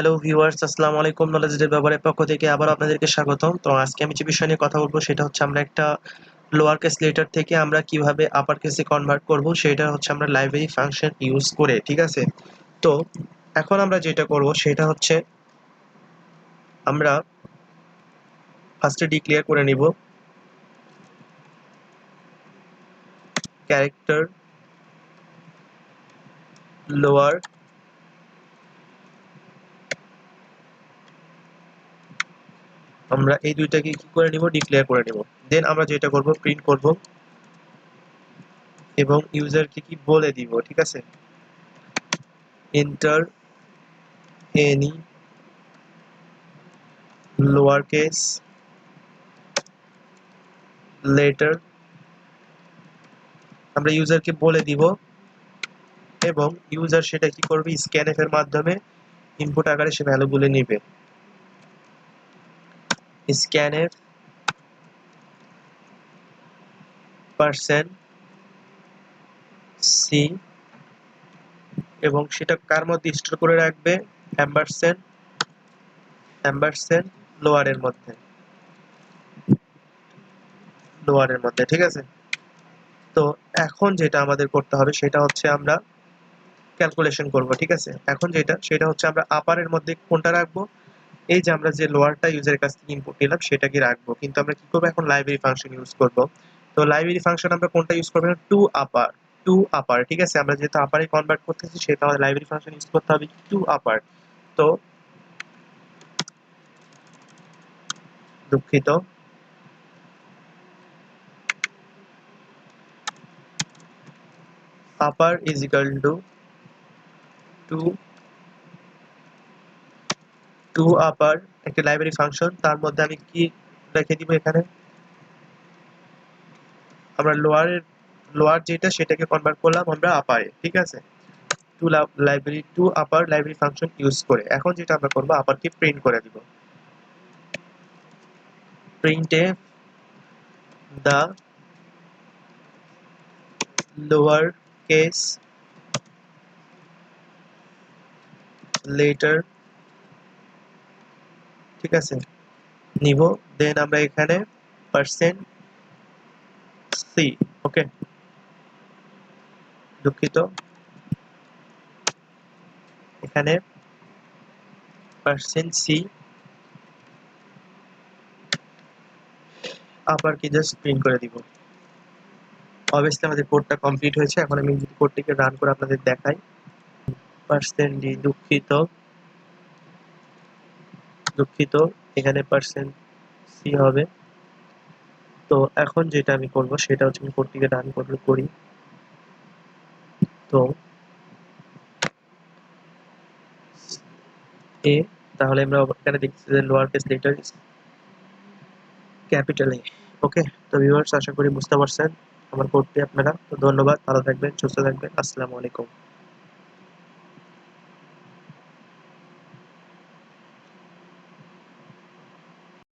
Hello viewers, আসসালামু আলাইকুম। Knowledge day ব্যবহারের পক্ষ থেকে আবার আপনাদেরকে স্বাগতম। তো আজকে আমি যে বিষয় নিয়ে কথা বলবো সেটা হচ্ছে আমরা একটা লোয়ার কেস লেটার থেকে আমরা কিভাবে আপার কেসে কনভার্ট করব, সেটা হচ্ছে আমরা লাইব্রেরি ফাংশন ইউজ করে। ঠিক আছে? তো এখন আমরা যেটা করব সেটা হচ্ছে আমরা ফার্স্টে ডিক্লেয়ার করে নিব ক্যারেক্টার লোয়ার, আমরা এই দুইটাকে কি করে নিব, ডিক্লেয়ার করে নিব। দেন আমরা যেটা করব প্রিন্ট করব এবং ইউজারকে কি বলে দিব। ঠিক আছে? Enter any lower case letter, আমরা ইউজারকে বলে দিব এবং ইউজার সেটা কি করবে, স্ক্যানএফ এর মাধ্যমে ইনপুট আকারে সে ভ্যালুগুলো নেবে। স্ক্যানএফ পার্সেন্ট সি এবং সেটা কার মধ্যে স্টোর করে রাখবে, অ্যাম্বারস্যান্ড অ্যাম্বারস্যান্ড লোয়ারের মধ্যে, লোয়ারের মধ্যে। ঠিক আছে? তো এখন যেটা আমাদের করতে হবে সেটা হচ্ছে আমরা ক্যালকুলেশন করব। ঠিক আছে? এখন সেটা হচ্ছে আমরা আপারের মধ্যে কোনটা রাখবো, এই যে আমরা যে লোয়ারটা ইউজারের কাছ থেকে ইনপুট নিলাম সেটাকে রাখবো, কিন্তু আমরা কি করবো এখন লাইব্রেরি ফাংশন ইউজ করব। তো লাইব্রেরি ফাংশন আমরা কোনটা ইউজ করবো, টু আপার, টু আপার। ঠিক আছে? আমরা যেহেতু আপারে কনভার্ট করতেছি সেটা আমাদের লাইব্রেরি ফাংশন ইউজ করতে হবে টু আপার। তো দুঃখিত, upper is equal to to to upper, একটা লাইব্রেরি ফাংশন, তার মধ্যে আমি কি রেখে দিব, এখানে আমরা লোয়ার যেটা সেটাকে কনভার্ট করলাম আমরা আপারে। ঠিক আছে? To library, to upper library function use করে এখন যেটা আমরা করবো, আপারকে প্রিন্ট করে দিব। প্রিন্টে দ্য লোয়ার কেস লেটার। ঠিক আছে? নিব। দেন আমরা এখানে পার্সেন্ট সি, ওকে, দুঃখিত, এখানে পার্সেন্ট সি আবার কি জাস্ট প্রিন্ট করে দিব। অবভিয়াসলি আমাদের কোডটা কমপ্লিট হয়েছে। এখন আমি যদি কোডটিকে রান করে আপনাদের দেখাই, পার্সেন্ট ডি, দুঃখিত দুঃখিত এখানে পার্সেন্ট সি হবে। তো এখন যেটা আমি করব সেটা হচ্ছে আমি কোডটিকে রান করি। তো এ, তাহলে আমরা এখানে দেখছি যে lower case letter capital A. Okay, তো ভিউয়ার্স আশা করি বুঝতে পারছেন আমার কোডটি আপনারা। তো ধন্যবাদ, ভালো থাকবেন, সুস্থ থাকবেন, আসসালামু আলাইকুম।